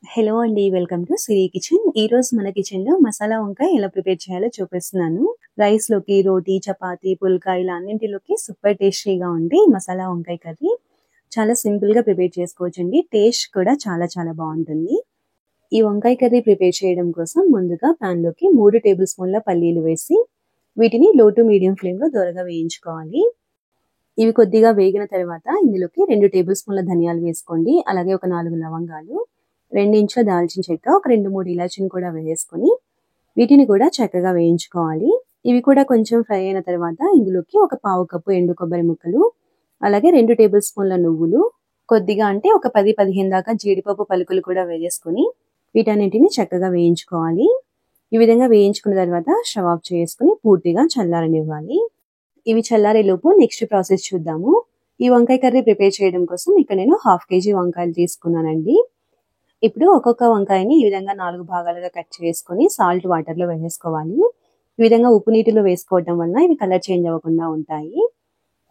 Hello అండి. Welcome to Siri kitchen. ఈరోజు మన కిచెన్‌లో మసాలా వంకాయ ఎలా ప్రిపేర్ చేయాలో చూపిస్తున్నాను. రైస్‌లోకి, రోటీ, చపాతీ, పుల్కా ఇలా అన్నింటిలోకి సూపర్ టేస్టీగా ఉండే మసాలా వంకాయ కర్రీ. చాలా సింపుల్‌గా ప్రిపేర్ చేసుకోవచ్చండి. టేస్ట్ కూడా చాలా చాలా బావుంటుంది. ఈ వంకాయ కర్రీ ప్రిపేర్ చేయడం కోసం ముందుగా పాన్‌లోకి 3 టేబుల్ స్పూన్ల పల్లీలు వేసి, వీటిని లో టు మీడియం ఫ్లేమ్‌లో దోరగా వేయించుకోవాలి. ఇవి కొద్దిగా వేగిన తర్వాత ఇందులోకి 2 టేబుల్ స్పూన్ల ధనియాలు వేసుకోండి. అలాగే ఒక 4 లవంగాలు, 2 ఇంచుల దాల్చిన చెక్క, ఒక 2, 3 ఇలాచీని కూడా వేసుకొని వీటిని కూడా చక్కగా వేయించుకోవాలి. ఇవి కూడా కొంచెం ఫ్రై అయిన తర్వాత ఇందులోకి ఒక పావు కప్పు ఎండు కొబ్బరి ముక్కలు, అలాగే 2 టేబుల్ స్పూన్ల నువ్వులు, కొద్దిగా అంటే ఒక 10, 15 దాకా జీడిపప్పు పలుకులు కూడా వేసుకొని వీటన్నిటిని చక్కగా వేయించుకోవాలి. ఈ విధంగా వేయించుకున్న తర్వాత స్టవ్ ఆఫ్ చేసుకుని పూర్తిగా చల్లారనివ్వాలి. ఇవి చల్లారేలోపు నెక్స్ట్ ప్రాసెస్ చూద్దాము. ఈ వంకాయ కర్రీ ప్రిపేర్ చేయడం కోసం ఇక్కడ నేను 1/2 కేజీ వంకాయలు తీసుకున్నానండి. ఇప్పుడు ఒక్కొక్క వంకాయని ఈ విధంగా 4 భాగాలుగా కట్ చేసుకొని సాల్ట్ వాటర్‌లో వేసేసుకోవాలి. ఈ విధంగా ఉప్పు నీటిలో వేసుకోవడం వలన ఇవి కలర్ చేంజ్ అవ్వకుండా ఉంటాయి.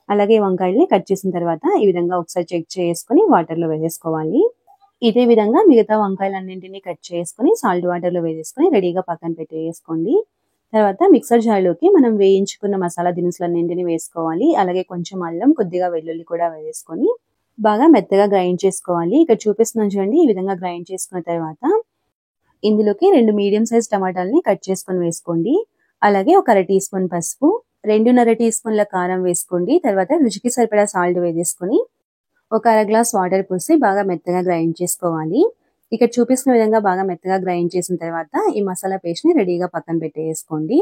అలాగే వంకాయల్ని కట్ చేసిన తర్వాత ఈ విధంగా ఒకసారి చెక్ చేసుకొని వాటర్‌లో వేసేసుకోవాలి. ఇదే విధంగా మిగతా వంకాయలన్నింటినీ కట్ చేసుకొని సాల్ట్ వాటర్‌లో వేసేసుకొని రెడీగా పక్కన పెట్టేసుకోండి. తర్వాత మిక్సర్ జార్‌లోకి మనం వేయించుకున్న మసాలా దినుసులన్నింటినీ వేసుకోవాలి. అలాగే కొంచెం అల్లం, కొద్దిగా వెల్లుల్లి కూడా వేసుకొని బాగా మెత్తగా గ్రైండ్ చేసుకోవాలి. ఇక్కడ చూపిస్తున్నాను చూడండి. ఈ విధంగా గ్రైండ్ చేసుకున్న తర్వాత ఇందులోకి 2 మీడియం సైజ్ టమాటాలని కట్ చేసుకొని వేసుకోండి. అలాగే ఒక 1/2 టీ స్పూన్ పసుపు, 2:30 టీ స్పూన్ల కారం వేసుకోండి. తర్వాత రుచికి సరిపడా సాల్ట్ వేసేసుకొని ఒక అర గ్లాస్ వాటర్ పోసి బాగా మెత్తగా గ్రైండ్ చేసుకోవాలి. ఇక్కడ చూపిస్తున్న విధంగా బాగా మెత్తగా గ్రైండ్ చేసిన తర్వాత ఈ మసాలా పేస్ట్‌ని రెడీగా పక్కన పెట్టేసుకోండి.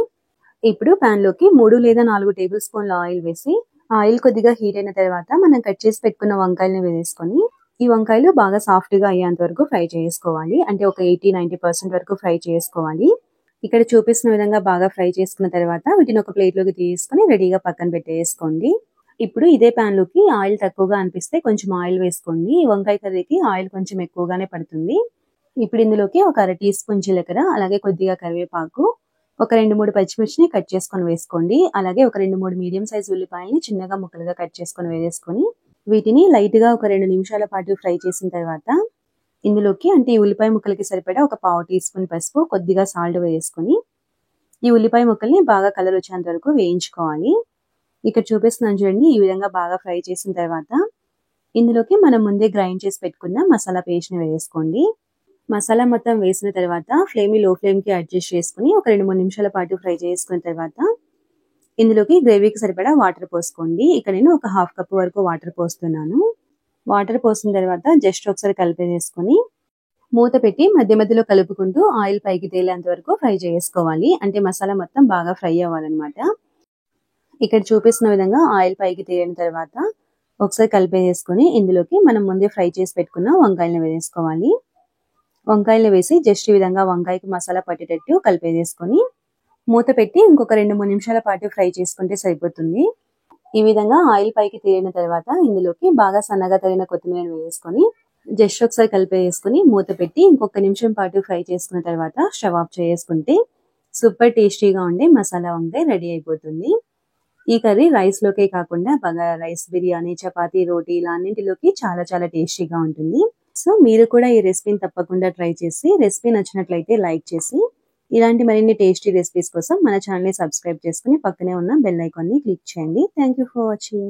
ఇప్పుడు పాన్‌లోకి 3 లేదా 4 టేబుల్ స్పూన్ల ఆయిల్ వేసి, ఆయిల్ కొద్దిగా హీట్ అయిన తర్వాత మనం కట్ చేసి పెట్టుకున్న వంకాయల్ని వేసేసుకొని ఈ వంకాయలు బాగా సాఫ్ట్‌గా అయ్యేంత వరకు ఫ్రై చేసుకోవాలి. అంటే ఒక 80-90% వరకు ఫ్రై చేసుకోవాలి. ఇక్కడ చూపిస్తున్న విధంగా బాగా ఫ్రై చేసుకున్న తర్వాత వీటిని ఒక ప్లేట్‌లోకి తీసుకొని రెడీగా పక్కన పెట్టేసుకోండి. ఇప్పుడు ఇదే పాన్‌లోకి ఆయిల్ తక్కువగా అనిపిస్తే కొంచెం ఆయిల్ వేసుకోండి. ఈ వంకాయ కర్రీకి ఆయిల్ కొంచెం ఎక్కువగానే పడుతుంది. ఇప్పుడు ఇందులోకి ఒక అర టీ స్పూన్ జీలకర్ర, అలాగే కొద్దిగా కరివేపాకు, ఒక 2, 3 పచ్చిమిర్చిని కట్ చేసుకొని వేసుకోండి. అలాగే ఒక 2, 3 మీడియం సైజ్ ఉల్లిపాయల్ని చిన్నగా ముక్కలుగా కట్ చేసుకొని వేసేసుకొని వీటిని లైట్‌గా ఒక 2 నిమిషాల పాటు ఫ్రై చేసిన తర్వాత ఇందులోకి అంటే ఈ ఉల్లిపాయ ముక్కలకి సరిపడా ఒక పావు టీ స్పూన్ పసుపు, కొద్దిగా సాల్ట్ వేసుకొని ఈ ఉల్లిపాయ ముక్కల్ని బాగా కలర్ వచ్చేంత వరకు వేయించుకోవాలి. ఇక్కడ చూపిస్తున్నాను చూడండి. ఈ విధంగా బాగా ఫ్రై చేసిన తర్వాత ఇందులోకి మనం ముందే గ్రైండ్ చేసి పెట్టుకున్న మసాలా పేస్ట్‌ని వేసుకోండి. మసాలా మొత్తం వేసిన తర్వాత ఫ్లేమ్‌ని లో ఫ్లేమ్‌కి అడ్జస్ట్ చేసుకొని ఒక 2, 3 నిమిషాల పాటు ఫ్రై చేసుకున్న తర్వాత ఇందులోకి గ్రేవీకి సరిపడా వాటర్ పోసుకోండి. ఇక్కడ నేను ఒక 1/2 కప్ వరకు వాటర్ పోస్తున్నాను. వాటర్ పోసిన తర్వాత జస్ట్ ఒకసారి కలిపేసేసుకొని మూత పెట్టి మధ్య మధ్యలో కలుపుకుంటూ ఆయిల్ పైకి తేలేంత వరకు ఫ్రై చేసుకోవాలి. అంటే మసాలా మొత్తం బాగా ఫ్రై అవ్వాలన్నమాట. ఇక్కడ చూపిస్తున్న విధంగా ఆయిల్ పైకి తేలిన తర్వాత ఒకసారి కలిపేసుకొని ఇందులోకి మనం ముందే ఫ్రై చేసి పెట్టుకున్న వంకాయలను వేసుకోవాలి. వంకాయలు వేసి జస్ట్ ఈ విధంగా వంకాయకి మసాలా పట్టేటట్టు కలిపేసుకొని మూత పెట్టి ఇంకొక 2, 3 నిమిషాల పాటు ఫ్రై చేసుకుంటే సరిపోతుంది. ఈ విధంగా ఆయిల్ పైకి తేలిన తర్వాత ఇందులోకి బాగా సన్నగా తరిగిన కొత్తిమీరను వేసుకొని జస్ట్ ఒకసారి కలిపేసుకొని మూత పెట్టి ఇంకొక నిమిషం పాటు ఫ్రై చేసుకున్న తర్వాత స్టవ్ ఆఫ్ చేసుకుంటే సూపర్ టేస్టీగా ఉండే మసాలా వంకాయ రెడీ అయిపోతుంది. ఈ కర్రీ రైస్‌లోకే కాకుండా బగారా రైస్, బిర్యానీ, చపాతీ, రోటీ ఇలా అన్నింటిలోకి చాలా చాలా టేస్టీగా ఉంటుంది. సో మీరు కూడా ఈ రెసిపీని తప్పకుండా ట్రై చేసి రెసిపీ నచ్చినట్లయితే లైక్ చేసి ఇలాంటి మరిన్ని టేస్టీ రెసిపీస్ కోసం మన ఛానల్‌ని సబ్స్క్రైబ్ చేసుకొని పక్కనే ఉన్న బెల్ ఐకాన్‌ని క్లిక్ చేయండి. Thank you for watching.